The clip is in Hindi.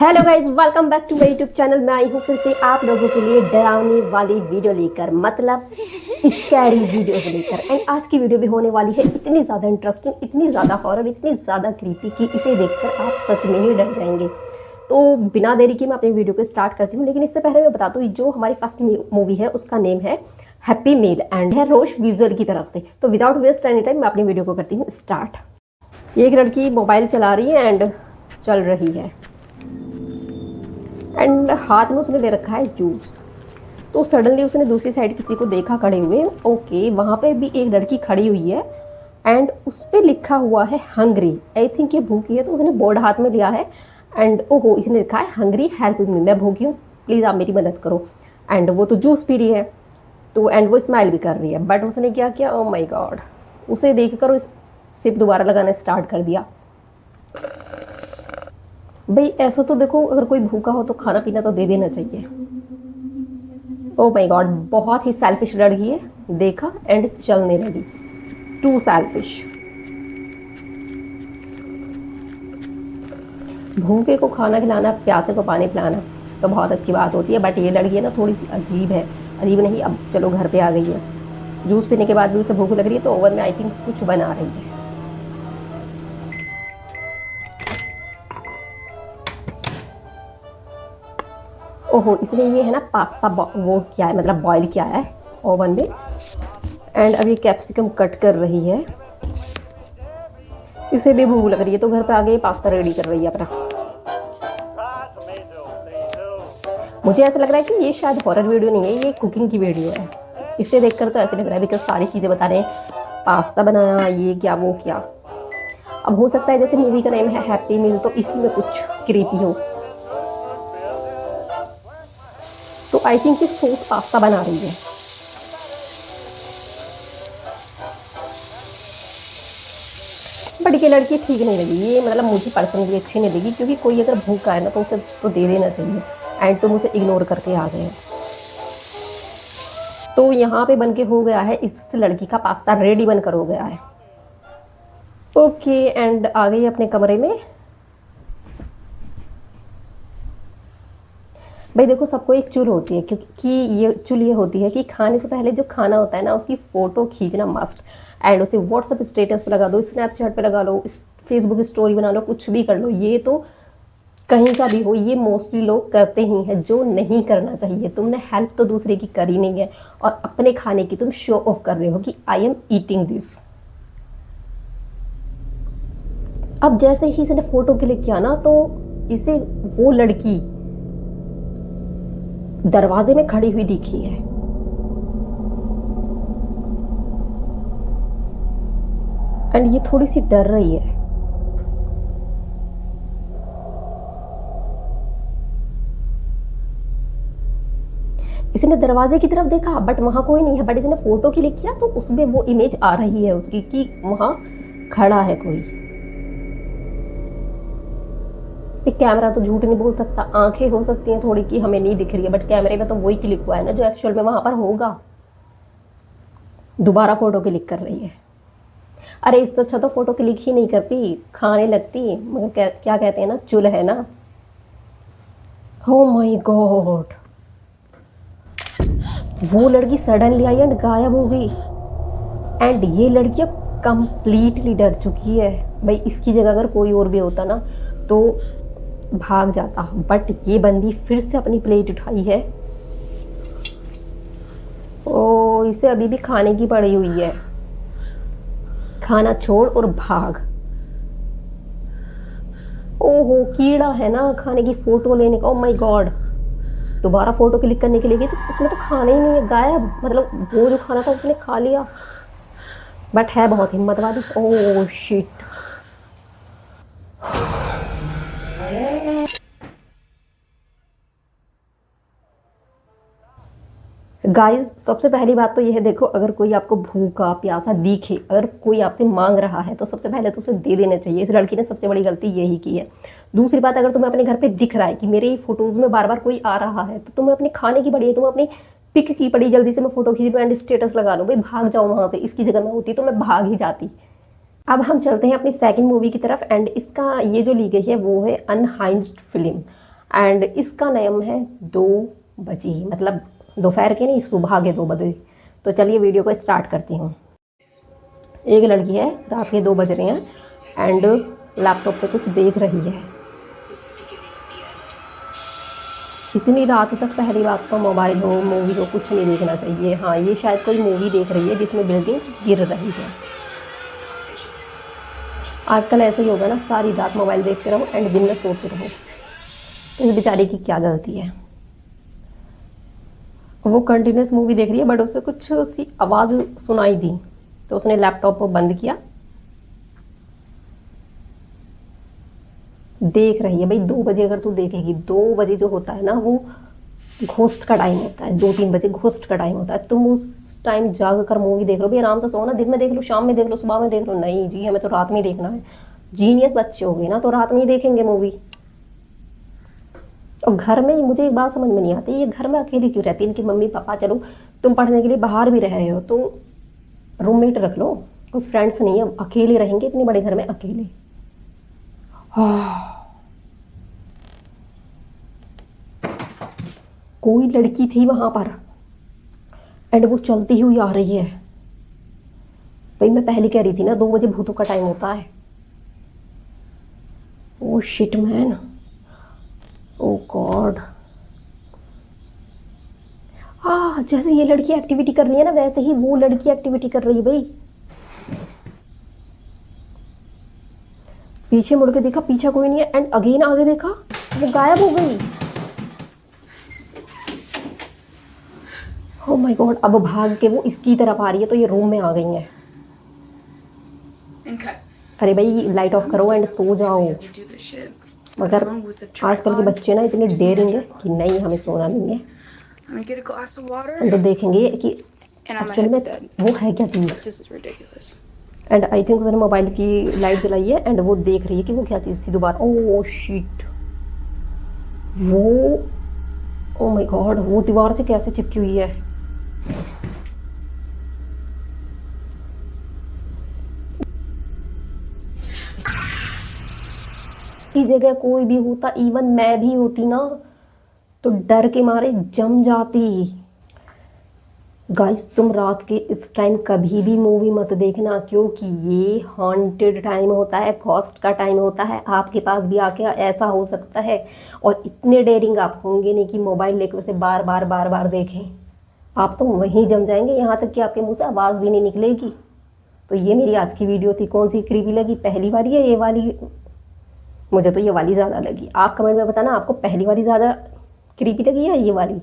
Hello guys, welcome back to my YouTube channel. मैं आई हूँ फिर से आप लोगों के लिए डरावनी वाली वीडियो लेकर, मतलब स्कैरी वीडियोस लेकर। एंड आज की वीडियो भी होने वाली है इतनी ज़्यादा इंटरेस्टिंग, इतनी ज़्यादा हॉरर, इतनी ज़्यादा क्रीपी कि इसे देखकर आप सच में ही डर जाएंगे। तो बिना देरी के मैं अपनी वीडियो को स्टार्ट करती हूँ, लेकिन इससे पहले मैं बता दूँ जो हमारी फर्स्ट मूवी है उसका नेम है हैप्पी मील एंड है रोश विजुअल की तरफ से। तो विदाउट वेस्ट एनी टाइम मैं अपनी वीडियो को करती हूँ स्टार्ट। एक लड़की मोबाइल चला रही है एंड चल रही है एंड हाथ में उसने ले रखा है जूस। तो सडनली उसने दूसरी साइड किसी को देखा खड़े हुए। ओके, वहाँ पे भी एक लड़की खड़ी हुई है एंड उस पर लिखा हुआ है हंग्री। आई थिंक ये भूखी है, तो उसने बोर्ड हाथ में लिया है एंड ओहो, इसने लिखा है हंग्री हेल्प मी, मैं भूखी हूँ प्लीज़ आप मेरी मदद करो। एंड वो तो जूस पी रही है, तो एंड वो स्माइल भी कर रही है। बट उसने क्या किया, ओ माई गॉड, उसे देख कर उस सिप दोबारा लगाना स्टार्ट कर दिया। भाई ऐसा तो देखो, अगर कोई भूखा हो तो खाना पीना तो दे देना चाहिए। ओ माय गॉड, बहुत ही सेल्फिश लड़की है। देखा एंड चलने लगी, टू सेल्फिश। भूखे को खाना खिलाना, प्यासे को पानी पिलाना तो बहुत अच्छी बात होती है, बट ये लड़की है ना थोड़ी सी अजीब है। अजीब नहीं, अब चलो घर पे आ गई है, जूस पीने के बाद भी उसे भूख लग रही है, तो ओवन में आई थिंक कुछ बना रही है। ओहो, इसलिए ये है ना पास्ता वो क्या है, मतलब बॉईल किया है ओवन में। एंड अब ये कैप्सिकम कट कर रही है, इसे भी भूख लग रही है, तो घर पे आ गई पास्ता रेडी कर रही है अपना। मुझे ऐसा लग रहा है कि ये शायद हॉरर वीडियो नहीं है, ये कुकिंग की वीडियो है। इसे देखकर तो ऐसे लग रहा है, बिकॉज सारी चीज़ें बता रहे हैं, पास्ता बनाया, ये क्या वो क्या। अब हो सकता है जैसे मूवी का नेम है हैप्पी मील, तो इसी में कुछ क्रीपी हो। तो आई थिंक ये सॉस पास्ता बना रही है। बट ये लड़की ठीक नहीं लगी, ये मतलब मुझे पर्सनली अच्छी नहीं लगी, क्योंकि कोई अगर भूखा है ना तो उसे तो दे देना चाहिए एंड तुम उसे इग्नोर करके आ गए। तो यहाँ पे बन के हो गया है, इस लड़की का पास्ता रेडी बनकर हो गया है। ओके, एंड आ गई अपने कमरे में। भाई देखो, सबको एक चुल होती है, क्योंकि ये चुल ये होती है कि खाने से पहले जो खाना होता है ना उसकी फ़ोटो खींचना मस्ट। एंड उसे व्हाट्सअप स्टेटस पे लगा दो, स्नैपचैट पे लगा लो, फेसबुक स्टोरी बना लो, कुछ भी कर लो। ये तो कहीं का भी हो, ये मोस्टली लोग करते ही हैं, जो नहीं करना चाहिए। तुमने हेल्प तो दूसरे की करी नहीं है और अपने खाने की तुम शो ऑफ कर रहे हो कि आई एम ईटिंग दिस। अब जैसे ही इसने फ़ोटो क्लिक किया ना, तो इसे वो लड़की दरवाजे में खड़ी हुई दिखी है। एंड ये थोड़ी सी डर रही है। इसने दरवाजे की तरफ देखा बट वहां कोई नहीं है, बट इसने फोटो क्लिक किया तो उसमें वो इमेज आ रही है उसकी कि वहां खड़ा है कोई। कैमरा तो झूठ नहीं बोल सकता, आंखें हो सकती हैं थोड़ी कि हमें नहीं दिख रही है, बट कैमरे में तो वही क्लिक हुआ है ना जो एक्चुअल में वहां पर होगा। दोबारा फोटो क्लिक कर रही है। अरे इससे अच्छा तो फोटो क्लिक ही नहीं करती, खाने लगती, मगर क्या कहते हैं ना, चुल है ना। ओ माय गॉड, वो लड़की सडनली आई एंड गायब हो गई। एंड ये लड़की कंप्लीटली डर चुकी है। भाई इसकी जगह अगर कोई और भी होता ना तो भाग जाता, बट ये बंदी फिर से अपनी प्लेट उठाई है। ओ, इसे अभी भी खाने की पड़ी हुई है, खाना छोड़ और भाग। ओहो, कीड़ा है ना खाने की फोटो लेने का। ओ माय गॉड, दोबारा फोटो क्लिक करने के लिए गई तो उसमें तो खाना ही नहीं है, गायब। मतलब वो जो खाना था उसने खा लिया, बट है बहुत हिम्मत वाली। Oh shit. गाइस, सबसे पहली बात तो यह है, देखो अगर कोई आपको भूखा प्यासा दिखे, अगर कोई आपसे मांग रहा है तो सबसे पहले तो उसे दे देना चाहिए। इस लड़की ने सबसे बड़ी गलती यही की है। दूसरी बात, अगर तुम्हें अपने घर पे दिख रहा है कि मेरे फोटोज़ में बार बार कोई आ रहा है, तो तुम्हें अपने खाने की पड़ी है, तुम्हें अपनी पिक की पड़ी, जल्दी से मैं फोटो खींच लूँ एंड स्टेटस लगा लूँ। भाई भाग जाओ वहाँ से, इसकी जगह मैं होती तो मैं भाग ही जाती। अब हम चलते हैं अपनी सेकंड मूवी की तरफ। एंड इसका ये जो ली गई है वो है अनहाइंज्ड फिल्म। एंड इसका नेम है 2 बजे, मतलब दोपहर के नहीं, सुबह के 2 बजे। तो चलिए वीडियो को स्टार्ट करती हूँ। एक लड़की है, रात के 2 बज रहे हैं एंड लैपटॉप पे कुछ देख रही है। इतनी रात तक पहली बात तो मोबाइल हो, मूवी हो, कुछ नहीं देखना चाहिए। हाँ, ये शायद कोई मूवी देख रही है जिसमें बिल्डिंग गिर रही है। आजकल ऐसे ही होगा ना, सारी रात मोबाइल देखते रहो एंड दिन में सोते रहो। तो इस बेचारी की क्या गलती है? वो कंटिन्यूस मूवी देख रही है बट उसे कुछ सी आवाज़ सुनाई दी तो उसने लैपटॉप बंद किया, देख रही है। भाई 2 बजे अगर तू देखेगी, 2 बजे जो होता है ना वो घोस्ट का टाइम होता है, 2-3 बजे घोस्ट का टाइम होता है। तुम उस टाइम जाग कर मूवी देख लो, भाई आराम से सो ना, दिन में देख लो, शाम में देख लो, सुबह में देख लो। नहीं जी, हमें तो रात में ही देखना है। जीनियस बच्चे हो गए ना, तो रात में ही देखेंगे मूवी। और घर में मुझे एक बात समझ में नहीं आती, ये घर में अकेली क्यों रहती है? इनकी मम्मी पापा, चलो तुम पढ़ने के लिए बाहर भी रहे हो तो रूममेट रख लो, कोई फ्रेंड्स नहीं है, अकेले रहेंगे इतने बड़े घर में अकेले। कोई लड़की थी वहां पर एंड वो चलती हुई आ रही है। भाई मैं पहले कह रही थी ना, 2 बजे भूतों का टाइम होता है। ओ शिट मैन, ओ गॉड। हाँ, जैसे ये लड़की एक्टिविटी कर रही है ना, वैसे ही वो लड़की एक्टिविटी कर रही है। भाई पीछे मुड़ के देखा, पीछे कोई नहीं है एंड अगेन आगे देखा, वो गायब हो गई। ओ माय गॉड, अब भाग के वो इसकी तरफ आ रही है तो ये रूम में आ गई है। अरे भाई लाइट ऑफ करो एंड सो जाओ। मगर आजकल के बच्चे ना इतने डेयरिंग है कि नहीं, हमें सोना नहीं है। हम तो देखेंगे कि एक्चुअली में वो है क्या चीज़। एंड आई थिंक उसने मोबाइल की लाइट जलाई है एंड वो देख रही है कि वो क्या चीज़ थी दोबारा। ओह शिट, वो, ओ माय गॉड, वो दीवार से कैसे चिपकी हुई है? की जगह कोई भी होता, इवन मैं भी होती ना, तो डर के मारे जम जाती। गाइस, तुम रात के इस टाइम कभी भी मूवी मत देखना, क्योंकि ये हॉन्टेड टाइम होता है, कॉस्ट का टाइम होता है। आपके पास भी आके ऐसा हो सकता है। और इतने डेयरिंग आप होंगे नहीं कि मोबाइल लेकर उसे बार बार बार बार देखें। आप तो वहीं जम जाएंगे, यहाँ तक कि आपके मुंह से आवाज़ भी नहीं निकलेगी। तो ये मेरी आज की वीडियो थी। कौन सी क्रीपी लगी, पहली वाली या ये वाली? मुझे तो ये वाली ज़्यादा लगी। आप कमेंट में बताना, आपको पहली वाली ज़्यादा क्रीपी लगी या ये वाली?